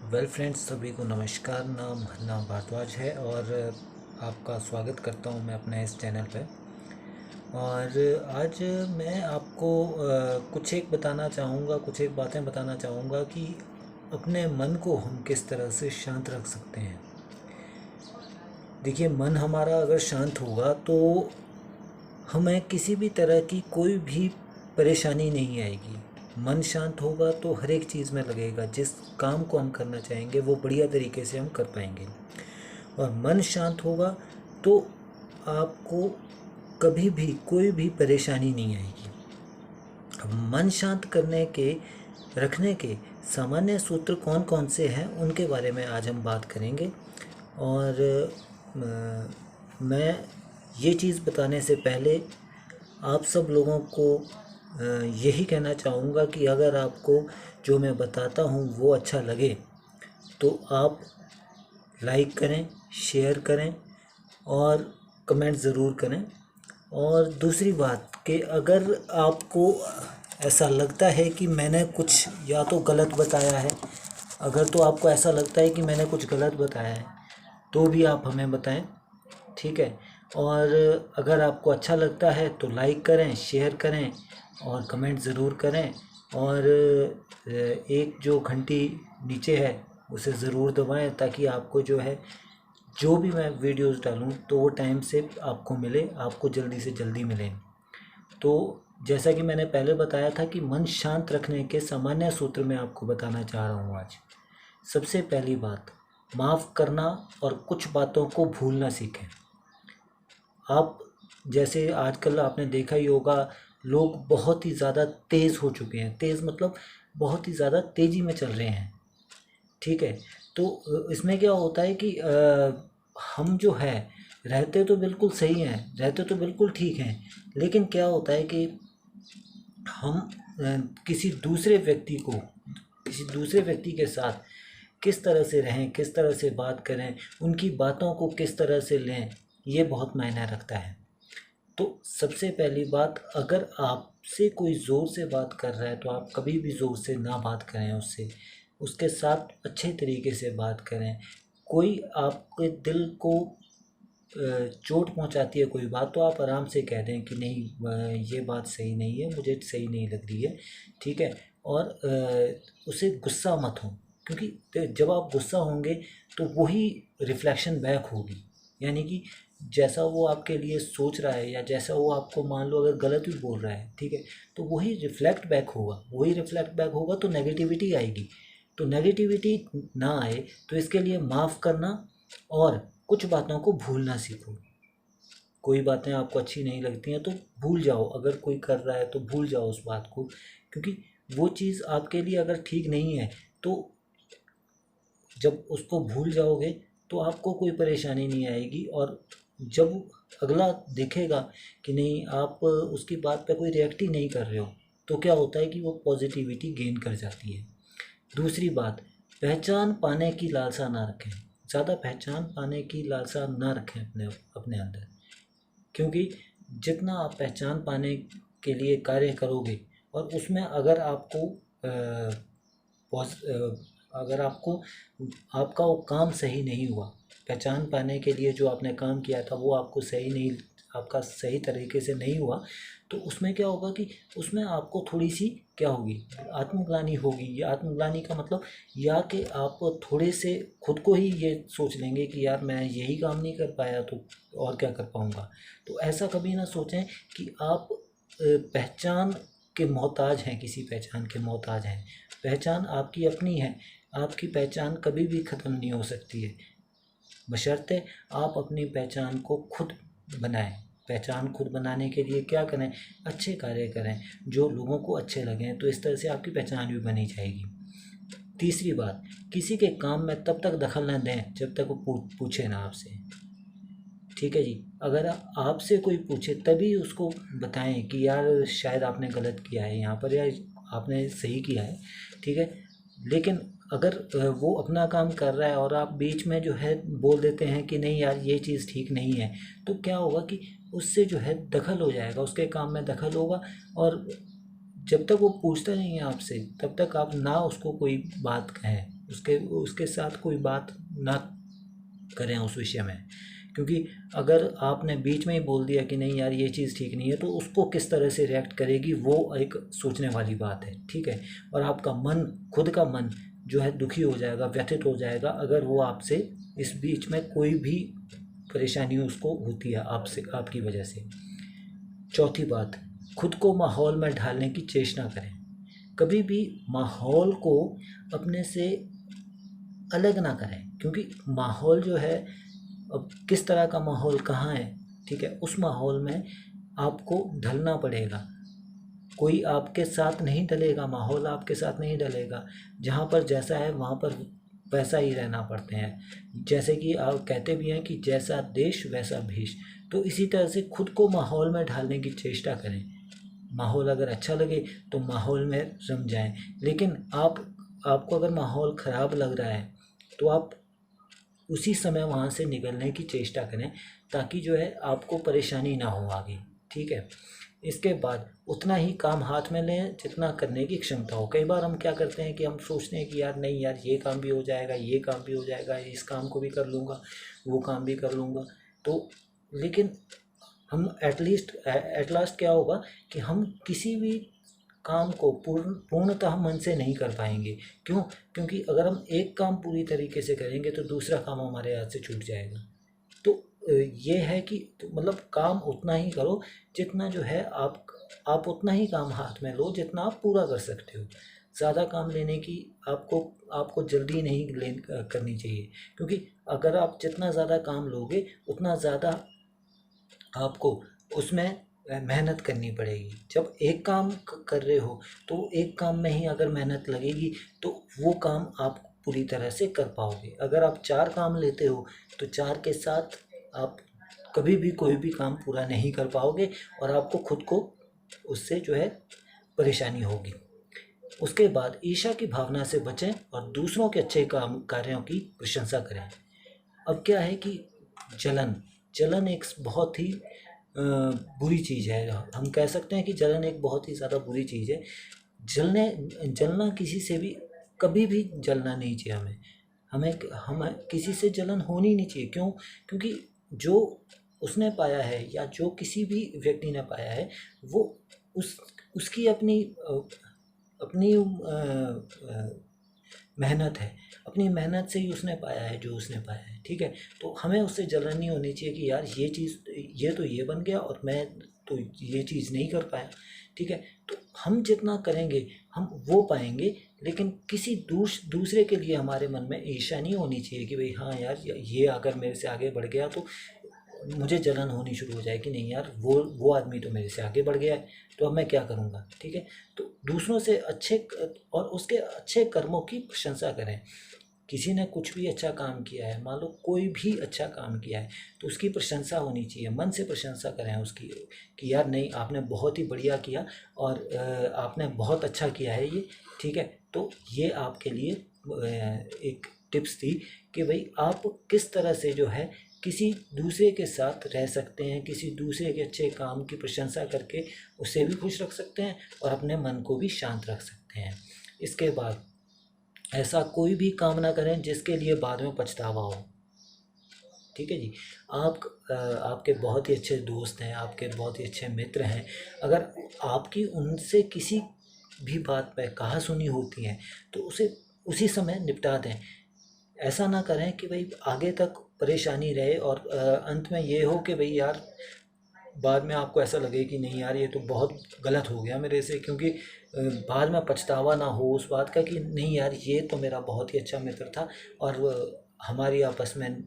Friends, सभी को नमस्कार। नाम भारद्वाज है और आपका स्वागत करता हूं मैं अपने इस चैनल पे। और आज मैं आपको कुछ एक बातें बताना चाहूँगा कि अपने मन को हम किस तरह से शांत रख सकते हैं। देखिए, मन हमारा अगर शांत होगा तो हमें किसी भी तरह की कोई भी परेशानी नहीं आएगी। मन शांत होगा तो हर एक चीज़ में लगेगा, जिस काम को हम करना चाहेंगे वो बढ़िया तरीके से हम कर पाएंगे। और मन शांत होगा तो आपको कभी भी कोई भी परेशानी नहीं आएगी। अब मन शांत रखने के सामान्य सूत्र कौन कौन से हैं उनके बारे में आज हम बात करेंगे। और मैं ये चीज़ बताने से पहले आप सब लोगों को यही कहना चाहूँगा कि अगर आपको जो मैं बताता हूँ वो अच्छा लगे तो आप लाइक करें, शेयर करें और कमेंट ज़रूर करें। और दूसरी बात कि अगर आपको ऐसा लगता है कि मैंने कुछ या तो गलत बताया है, अगर तो आपको ऐसा लगता है कि मैंने कुछ गलत बताया है तो भी आप हमें बताएं, ठीक है। और अगर आपको अच्छा लगता है तो लाइक करें, शेयर करें और कमेंट ज़रूर करें। और एक जो घंटी नीचे है उसे ज़रूर दबाएं ताकि आपको जो भी मैं वीडियोस डालूं तो वो टाइम से आपको मिले, आपको जल्दी से जल्दी मिले। तो जैसा कि मैंने पहले बताया था कि मन शांत रखने के सामान्य सूत्र मैं आपको बताना चाह रहा हूँ आज। सबसे पहली बात, माफ़ करना और कुछ बातों को भूलना सीखें। आप जैसे आजकल आपने देखा ही होगा, लोग बहुत ही ज़्यादा तेज़ हो चुके हैं। तेज़ मतलब बहुत ही ज़्यादा तेज़ी में चल रहे हैं, ठीक है। तो इसमें क्या होता है कि हम जो है रहते तो बिल्कुल सही हैं, रहते तो बिल्कुल ठीक हैं, लेकिन क्या होता है कि हम किसी दूसरे व्यक्ति के साथ किस तरह से रहें, किस तरह से बात करें, उनकी बातों को किस तरह से लें, ये बहुत मायने रखता है। तो सबसे पहली बात, अगर आपसे कोई ज़ोर से बात कर रहा है तो आप कभी भी ज़ोर से ना बात करें उससे, उसके साथ अच्छे तरीके से बात करें। कोई आपके दिल को चोट पहुंचाती है कोई बात तो आप आराम से कह दें कि नहीं, ये बात सही नहीं है, मुझे सही नहीं लग रही है, ठीक है। और उसे गुस्सा मत हो, क्योंकि जब आप गुस्सा होंगे तो वही रिफ्लेक्शन बैक होगी। यानी कि जैसा वो आपके लिए सोच रहा है या जैसा वो आपको मान लो अगर गलत भी बोल रहा है, ठीक है, तो वही रिफ्लेक्ट बैक होगा तो नेगेटिविटी आएगी। तो नेगेटिविटी ना आए तो इसके लिए माफ़ करना और कुछ बातों को भूलना सीखो। कोई बातें आपको अच्छी नहीं लगती हैं तो भूल जाओ, अगर कोई कर रहा है तो भूल जाओ उस बात को, क्योंकि वो चीज़ आपके लिए अगर ठीक नहीं है तो जब उसको भूल जाओगे तो आपको कोई परेशानी नहीं आएगी। और जब अगला देखेगा कि नहीं, आप उसकी बात पे कोई रिएक्ट ही नहीं कर रहे हो, तो क्या होता है कि वो पॉजिटिविटी गेन कर जाती है। दूसरी बात, पहचान पाने की लालसा ना रखें। ज़्यादा पहचान पाने की लालसा ना रखें अपने अपने अंदर, क्योंकि जितना आप पहचान पाने के लिए कार्य करोगे और उसमें अगर आपको आपका वो काम सही नहीं हुआ, पहचान पाने के लिए जो आपने काम किया था वो आपका सही तरीके से नहीं हुआ, तो उसमें क्या होगा कि उसमें आपको थोड़ी सी क्या होगी, आत्मग्लानि होगी। या आत्मग्लानि का मतलब या कि आप थोड़े से खुद को ही ये सोच लेंगे कि यार मैं यही काम नहीं कर पाया तो और क्या कर पाऊँगा। तो ऐसा कभी ना सोचें कि आप पहचान के मोहताज हैं, किसी पहचान के मोहताज हैं। पहचान आपकी अपनी है, आपकी पहचान कभी भी ख़त्म नहीं हो सकती है, बशर्ते आप अपनी पहचान को खुद बनाएं। पहचान खुद बनाने के लिए क्या करें, अच्छे कार्य करें जो लोगों को अच्छे लगें, तो इस तरह से आपकी पहचान भी बनी जाएगी। तीसरी बात, किसी के काम में तब तक दखल न दें जब तक वो पूछे ना आपसे, ठीक है जी। अगर आपसे कोई पूछे तभी उसको बताएं कि यार शायद आपने गलत किया है यहाँ पर या आपने सही किया है, ठीक है। लेकिन अगर वो अपना काम कर रहा है और आप बीच में जो है बोल देते हैं कि नहीं यार ये चीज़ ठीक नहीं है, तो क्या होगा कि उससे जो है दखल हो जाएगा, उसके काम में दखल होगा। और जब तक वो पूछता नहीं है आपसे तब तक आप ना उसको कोई बात कहें, उसके उसके साथ कोई बात ना करें उस विषय में। क्योंकि अगर आपने बीच में ही बोल दिया कि नहीं यार ये चीज़ ठीक नहीं है, तो उसको किस तरह से रिएक्ट करेगी वो एक सोचने वाली बात है, ठीक है। और आपका मन, खुद का मन जो है दुखी हो जाएगा, व्यथित हो जाएगा, अगर वो आपसे इस बीच में कोई भी परेशानी उसको होती है आपसे, आपकी वजह से। चौथी बात, खुद को माहौल में ढालने की चेष्टा करें। कभी भी माहौल को अपने से अलग ना करें, क्योंकि माहौल जो है, अब किस तरह का माहौल कहाँ है, ठीक है, उस माहौल में आपको ढलना पड़ेगा। कोई आपके साथ नहीं ढलेगा, माहौल आपके साथ नहीं ढलेगा। जहाँ पर जैसा है वहाँ पर वैसा ही रहना पड़ते हैं। जैसे कि आप कहते भी हैं कि जैसा देश वैसा भेष। तो इसी तरह से खुद को माहौल में ढालने की चेष्टा करें। माहौल अगर अच्छा लगे तो माहौल में रम जाएं। लेकिन आपको अगर माहौल ख़राब लग रहा है तो आप उसी समय वहाँ से निकलने की चेष्टा करें, ताकि जो है आपको परेशानी ना हो आगे, ठीक है। इसके बाद उतना ही काम हाथ में लें जितना करने की क्षमता हो। कई बार हम क्या करते हैं कि हम सोचते हैं कि यार नहीं यार, ये काम भी हो जाएगा, ये काम भी हो जाएगा, इस काम को भी कर लूँगा, वो काम भी कर लूँगा। तो लेकिन हम एट लास्ट क्या होगा कि हम किसी भी काम को पूर्णतः मन से नहीं कर पाएंगे। क्यों? क्योंकि अगर हम एक काम पूरी तरीके से करेंगे तो दूसरा काम हमारे हाथ से छूट जाएगा। तो ये है कि तो मतलब काम उतना ही करो जितना जो है आप उतना ही काम हाथ में लो जितना आप पूरा कर सकते हो। ज़्यादा काम लेने की आपको जल्दी नहीं करनी चाहिए, क्योंकि अगर आप जितना ज़्यादा काम लोगे उतना ज़्यादा आपको उसमें मेहनत करनी पड़ेगी। जब एक काम कर रहे हो तो एक काम में ही अगर मेहनत लगेगी तो वो काम आप पूरी तरह से कर पाओगे। अगर आप 4 काम लेते हो तो 4 के साथ आप कभी भी कोई भी काम पूरा नहीं कर पाओगे और आपको खुद को उससे जो है परेशानी होगी। उसके बाद ईर्ष्या की भावना से बचें और दूसरों के अच्छे काम कार्यों की प्रशंसा करें। अब क्या है कि जलन जलन एक बहुत ही बुरी चीज़ है। हम कह सकते हैं कि जलन एक बहुत ही ज़्यादा बुरी चीज़ है। जलना किसी से भी कभी भी जलना नहीं चाहिए हमें। हमें किसी से जलन होनी नहीं चाहिए। क्यों? क्योंकि जो उसने पाया है या जो किसी भी व्यक्ति ने पाया है वो उसकी अपनी मेहनत है। अपनी मेहनत से ही उसने पाया है जो उसने पाया है, ठीक है। तो हमें उससे जलन नहीं होनी चाहिए कि यार ये चीज़, ये तो ये बन गया और मैं तो ये चीज़ नहीं कर पाया, ठीक है। तो हम जितना करेंगे हम वो पाएंगे, लेकिन किसी दूसरे के लिए हमारे मन में ईर्ष्या नहीं होनी चाहिए कि भाई हाँ यार, ये अगर मेरे से आगे बढ़ गया तो मुझे जलन होनी शुरू हो जाए कि नहीं यार, वो आदमी तो मेरे से आगे बढ़ गया है, तो अब मैं क्या करूँगा, ठीक है। तो दूसरों से अच्छे और उसके अच्छे कर्मों की प्रशंसा करें। किसी ने कुछ भी अच्छा काम किया है, मान लो कोई भी अच्छा काम किया है, तो उसकी प्रशंसा होनी चाहिए। मन से प्रशंसा करें उसकी कि यार नहीं, आपने बहुत ही बढ़िया किया और आपने बहुत अच्छा किया है ये, ठीक है। तो ये आपके लिए एक टिप्स थी कि भाई आप किस तरह से जो है किसी दूसरे के साथ रह सकते हैं, किसी दूसरे के अच्छे काम की प्रशंसा करके उसे भी खुश रख सकते हैं और अपने मन को भी शांत रख सकते हैं। इसके बाद ऐसा कोई भी काम ना करें जिसके लिए बाद में पछतावा हो, ठीक है जी। आपके बहुत ही अच्छे दोस्त हैं, आपके बहुत ही अच्छे मित्र हैं, अगर आपकी उनसे किसी भी बात पे कहा सुनी होती है तो उसे उसी समय निपटा दें। ऐसा ना करें कि भाई आगे तक परेशानी रहे और अंत में ये हो कि भाई यार बाद में आपको ऐसा लगे कि नहीं यार, ये तो बहुत गलत हो गया मेरे से। क्योंकि बाद में पछतावा ना हो उस बात का कि नहीं यार, ये तो मेरा बहुत ही अच्छा मित्र था और हमारी आपस में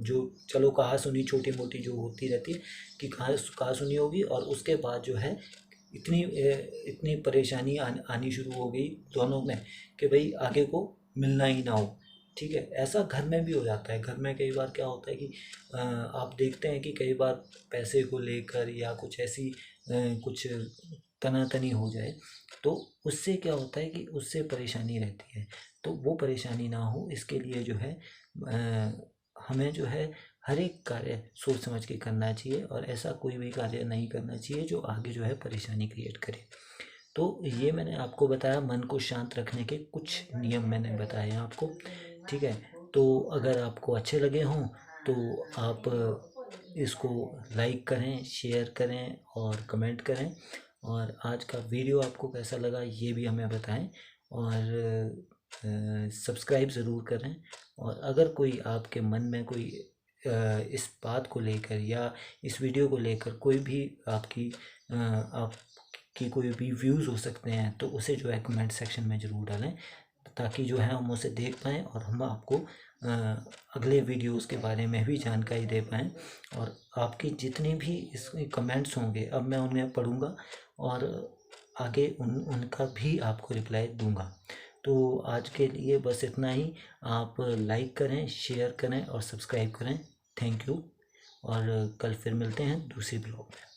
जो चलो कहा सुनी छोटी मोटी जो होती रहती है कि कहा सुनी होगी और उसके बाद जो है इतनी परेशानी आनी शुरू हो गई दोनों में कि भाई आगे को मिलना ही ना हो, ठीक है। ऐसा घर में भी हो जाता है। घर में कई बार क्या होता है कि आप देखते हैं कि कई बार पैसे को लेकर या कुछ ऐसी कुछ तनातनी हो जाए तो उससे क्या होता है कि उससे परेशानी रहती है। तो वो परेशानी ना हो इसके लिए जो है हमें जो है हर एक कार्य सोच समझ के करना चाहिए और ऐसा कोई भी कार्य नहीं करना चाहिए जो आगे जो है परेशानी क्रिएट करे। तो ये मैंने आपको बताया, मन को शांत रखने के कुछ नियम मैंने बताए हैं आपको, ठीक है। तो अगर आपको अच्छे लगे हों तो आप इसको लाइक करें, शेयर करें और कमेंट करें। और आज का वीडियो आपको कैसा लगा ये भी हमें बताएं, और सब्सक्राइब ज़रूर करें। और अगर कोई आपके मन में कोई इस बात को लेकर या इस वीडियो को लेकर कोई भी आपकी कोई भी व्यूज़ हो सकते हैं, तो उसे जो है कमेंट सेक्शन में ज़रूर डालें, ताकि जो है हम उसे देख पाएँ और हम आपको अगले वीडियोस के बारे में भी जानकारी दे पाएँ। और आपकी जितनी भी इस कमेंट्स होंगे अब मैं उन्हें पढ़ूँगा और आगे उनका भी आपको रिप्लाई दूंगा। तो आज के लिए बस इतना ही। आप लाइक करें, शेयर करें और सब्सक्राइब करें। Thank you. और कल फिर मिलते हैं दूसरे ब्लॉग में।